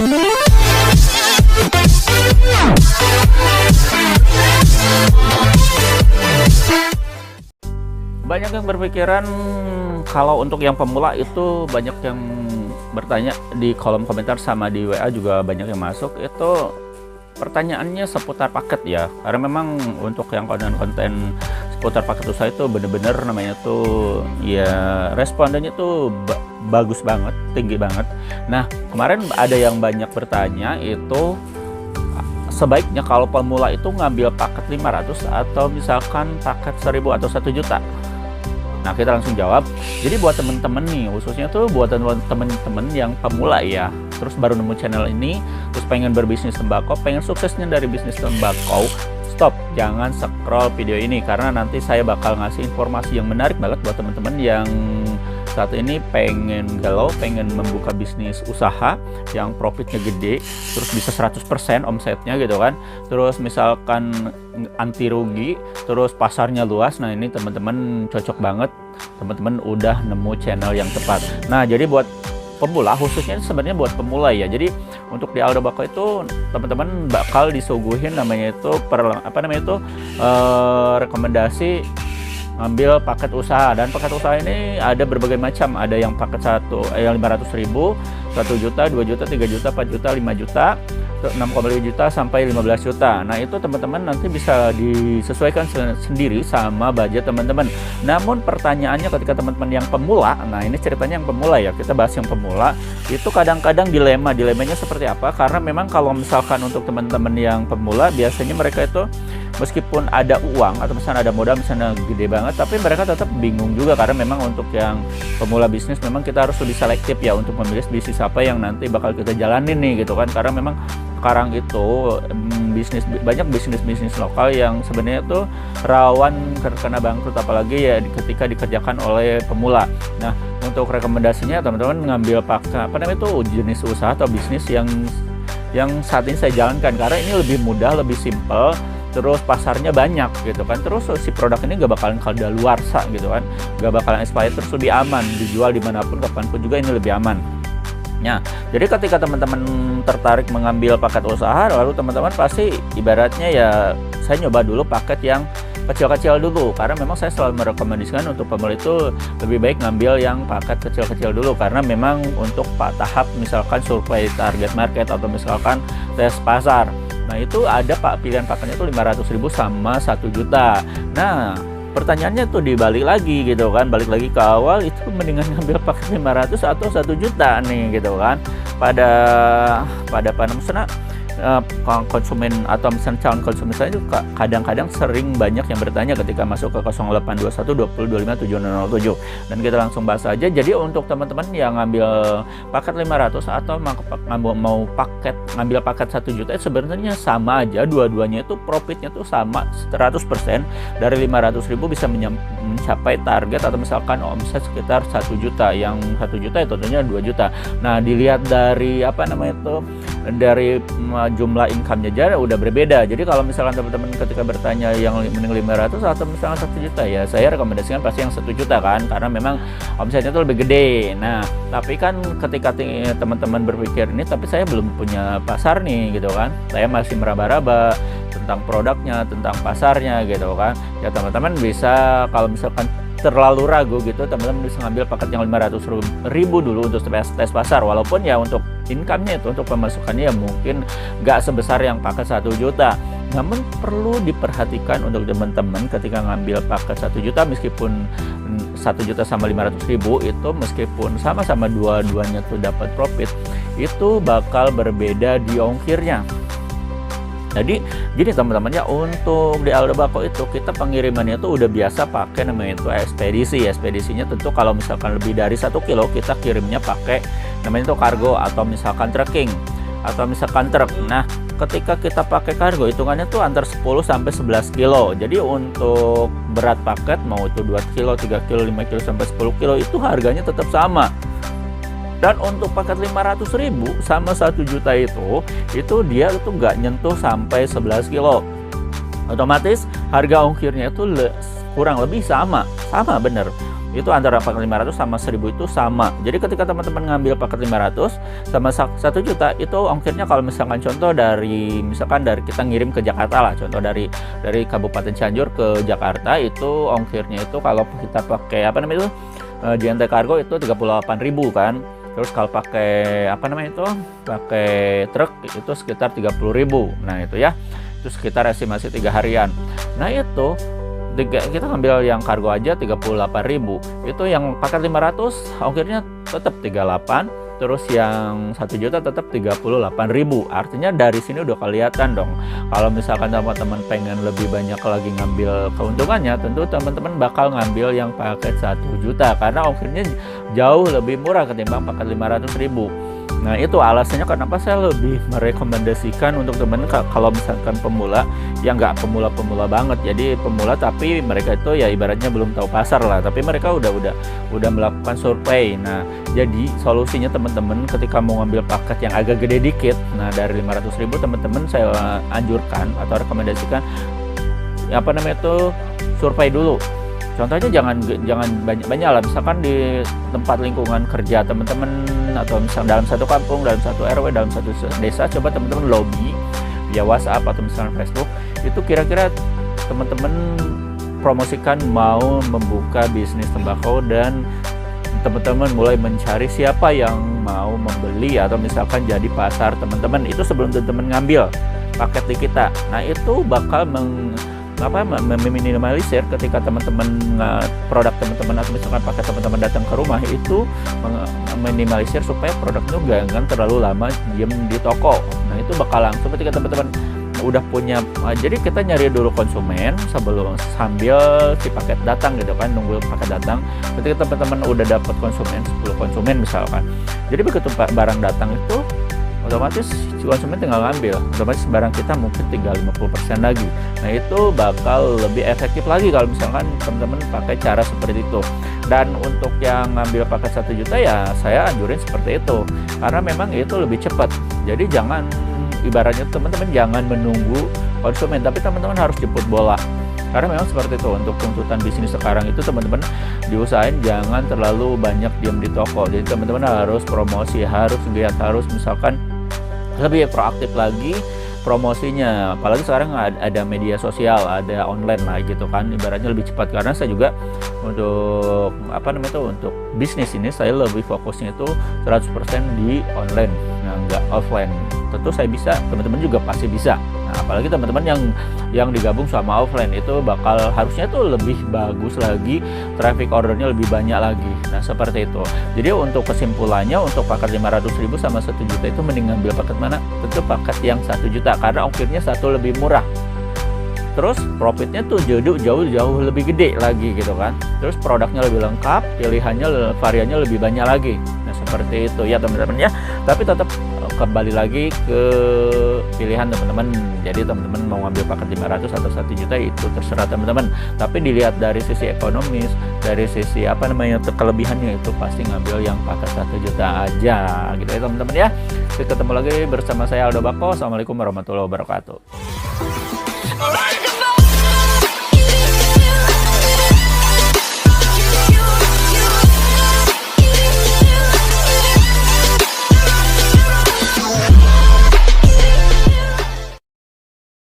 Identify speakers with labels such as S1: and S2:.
S1: Banyak yang berpikiran kalau untuk yang pemula itu banyak yang bertanya di kolom komentar sama di WA juga banyak yang masuk itu pertanyaannya seputar paket ya, karena memang untuk yang konten-konten seputar paket usaha itu bener-bener namanya tuh ya respondennya tuh bagus banget, tinggi banget. Nah kemarin ada yang banyak bertanya itu sebaiknya kalau pemula itu ngambil paket 500 atau misalkan paket 1000 atau 1 juta. Nah kita langsung jawab. Jadi buat temen-temen nih, khususnya tuh buat temen-temen yang pemula ya, terus baru nemu channel ini, terus pengen berbisnis tembakau, pengen suksesnya dari bisnis tembakau, stop, jangan scroll video ini karena nanti saya bakal ngasih informasi yang menarik banget buat temen-temen yang saat ini pengen galau, pengen membuka bisnis usaha yang profitnya gede, terus bisa 100% omsetnya gitu kan, terus misalkan anti rugi, terus pasarnya luas. Nah ini teman-teman cocok banget, teman-teman udah nemu channel yang tepat. Nah jadi buat pemula, khususnya sebenarnya buat pemula ya, jadi untuk di Aldo Bako itu teman-teman bakal disuguhin namanya itu rekomendasi ngambil paket usaha, dan paket usaha ini ada berbagai macam, ada yang paket yang 500.000, 1 juta, 2 juta, 3 juta, 4 juta, 5 juta, 6,5 juta sampai 15 juta. Nah itu teman-teman nanti bisa disesuaikan sendiri sama budget teman-teman. Namun pertanyaannya ketika teman-teman yang pemula, nah ini ceritanya yang pemula ya, kita bahas yang pemula itu kadang-kadang dilemanya seperti apa, karena memang kalau misalkan untuk teman-teman yang pemula biasanya mereka itu meskipun ada uang atau misalnya ada modal misalnya gede banget, tapi mereka tetap bingung juga karena memang untuk yang pemula bisnis memang kita harus lebih selektif ya untuk memilih bisnis apa yang nanti bakal kita jalanin nih gitu kan, karena memang sekarang itu banyak bisnis lokal yang sebenarnya tuh rawan terkena bangkrut apalagi ya ketika dikerjakan oleh pemula. Nah untuk rekomendasinya teman-teman ngambil pakai jenis usaha atau bisnis yang saat ini saya jalankan, karena ini lebih mudah, lebih simple, terus pasarnya banyak gitu kan, terus si produk ini gak bakalan kadaluarsa gitu kan, gak bakalan expired, terus lebih aman, dijual dimanapun kapanpun juga ini lebih aman. Nah, jadi ketika teman-teman tertarik mengambil paket usaha, lalu teman-teman pasti ibaratnya ya saya nyoba dulu paket yang kecil-kecil dulu, karena memang saya selalu merekomendasikan untuk pemula itu lebih baik ngambil yang paket kecil-kecil dulu, karena memang untuk tahap misalkan survei target market atau misalkan tes pasar. Nah itu ada pilihan paketnya itu 500.000 sama 1 juta. Nah pertanyaannya tuh dibalik lagi gitu kan, balik lagi ke awal, itu mendingan ngambil paket 500 atau 1 juta nih gitu kan, pada konsumen atau misalnya calon konsumen saya juga kadang-kadang sering banyak yang bertanya ketika masuk ke 0821 20 25 7007, dan kita langsung bahas aja. Jadi untuk teman-teman yang ngambil paket 500 atau mau ngambil paket 1 juta sebenarnya sama aja, dua-duanya itu profitnya tuh sama 100%, dari 500.000 bisa mencapai target atau misalkan omset sekitar 1 juta, yang 1 juta itu tentunya 2 juta. Nah dilihat dari dari jumlah income-nya aja udah berbeda. Jadi kalau misalkan teman-teman ketika bertanya yang mending 500 atau misalkan 1 juta, ya saya rekomendasikan pasti yang 1 juta kan, karena memang omsetnya itu lebih gede. Nah tapi kan ketika teman-teman berpikir ini, tapi saya belum punya pasar nih gitu kan, saya masih meraba-raba tentang produknya, tentang pasarnya gitu kan, ya teman-teman bisa, kalau misalkan terlalu ragu gitu, teman-teman bisa ngambil paket yang 500.000 dulu untuk tes pasar, walaupun ya untuk income-nya itu, untuk pemasukannya ya mungkin nggak sebesar yang paket 1 juta. Namun perlu diperhatikan untuk teman-teman ketika ngambil paket 1 juta, meskipun 1 juta sama 500.000 itu meskipun sama-sama dua-duanya tuh dapat profit, itu bakal berbeda di ongkirnya. Jadi teman-teman ya, untuk di Aldo Bako itu kita pengirimannya tuh udah biasa pakai namanya itu ekspedisi. Ekspedisinya tentu kalau misalkan lebih dari 1 kilo kita kirimnya pakai namanya itu kargo atau misalkan trucking atau misalkan truk. Nah ketika kita pakai kargo hitungannya tuh antar 10 sampai 11 kilo. Jadi untuk berat paket mau itu 2 kilo, 3 kilo, 5 kilo sampai 10 kilo itu harganya tetap sama. Dan untuk paket 500.000 sama 1 juta itu dia tuh nggak nyentuh sampai 11 kilo. Otomatis harga ongkirnya itu kurang lebih sama bener. itu antara paket 500 sama 1000 itu sama. Jadi ketika teman-teman ngambil paket 500 sama 1 juta itu ongkirnya, kalau misalkan contoh dari kita ngirim ke Jakarta lah, contoh dari Kabupaten Cianjur ke Jakarta, itu ongkirnya itu kalau kita pakai JNT Cargo itu 38.000 kan. Terus kalau pakai pakai truk itu sekitar 30.000. Nah itu ya, itu sekitar estimasi 3 harian. Nah itu kita ambil yang kargo aja 38.000, itu yang paket 500 ongkirnya tetap 38, terus yang 1 juta tetap 38.000. Artinya dari sini udah kelihatan dong, kalau misalkan teman-teman pengen lebih banyak lagi ngambil keuntungannya, tentu teman-teman bakal ngambil yang paket 1 juta karena ongkirnya jauh lebih murah ketimbang paket 500.000. Nah itu alasannya kenapa saya lebih merekomendasikan untuk teman kalau misalkan pemula, ya nggak pemula banget, jadi pemula tapi mereka itu ya ibaratnya belum tahu pasar lah, tapi mereka udah melakukan survei. Nah jadi solusinya teman-teman ketika mau ngambil paket yang agak gede dikit, nah dari 500.000 teman-teman saya anjurkan atau rekomendasikan survei dulu. Contohnya jangan banyak-banyak lah, misalkan di tempat lingkungan kerja teman-teman, atau misalnya dalam satu kampung, dalam satu RW, dalam satu desa, coba teman-teman lobby via WhatsApp atau misalnya Facebook, itu kira-kira teman-teman promosikan mau membuka bisnis tembakau, dan teman-teman mulai mencari siapa yang mau membeli atau misalkan jadi pasar teman-teman itu sebelum teman-teman ngambil paket di kita. Nah itu bakal meminimalisir ketika teman-teman produk teman-teman atau misalkan paket teman-teman datang ke rumah, itu meminimalisir supaya produknya jangan terlalu lama diem di toko. Nah itu bakal langsung ketika teman-teman udah punya, jadi kita nyari dulu konsumen sambil si paket datang gitu kan, nunggu paket datang. Ketika teman-teman udah dapat 10 konsumen misalkan, jadi begitu barang datang itu otomatis si konsumen tinggal ngambil, otomatis barang kita mungkin tinggal 50% lagi. Nah itu bakal lebih efektif lagi kalau misalkan teman-teman pakai cara seperti itu. Dan untuk yang ngambil paket 1 juta ya saya anjurin seperti itu, karena memang itu lebih cepat. Jadi jangan, ibaratnya teman-teman jangan menunggu konsumen, tapi teman-teman harus jemput bola. Karena memang seperti itu, untuk tuntutan bisnis sekarang itu teman-teman diusahain jangan terlalu banyak diam di toko. Jadi teman-teman harus promosi, harus giat, harus misalkan lebih proaktif lagi promosinya. Apalagi sekarang ada media sosial, ada online lah gitu kan, ibaratnya lebih cepat. Karena saya juga untuk untuk bisnis ini saya lebih fokusnya itu 100% di online, nah nggak offline. Tentu saya bisa, teman-teman juga pasti bisa. Nah apalagi teman-teman yang digabung sama offline itu bakal harusnya tuh lebih bagus lagi, traffic ordernya lebih banyak lagi. Nah seperti itu. Jadi untuk kesimpulannya, untuk paket 500.000 sama 1 juta itu mending ngambil paket mana? Tentu paket yang 1 juta karena ongkirnya satu lebih murah. Terus profitnya tuh jauh lebih gede lagi gitu kan. Terus produknya lebih lengkap, pilihannya, variannya lebih banyak lagi. Nah seperti itu ya teman-teman ya. Tapi tetap kembali lagi ke pilihan teman-teman. Jadi teman-teman mau ngambil paket 500 atau 1 juta itu terserah teman-teman. Tapi dilihat dari sisi ekonomis, dari sisi kelebihannya, itu pasti ngambil yang paket 1 juta aja gitu ya teman-teman ya. Kita ketemu lagi bersama saya Aldo Bako. Assalamualaikum warahmatullahi wabarakatuh.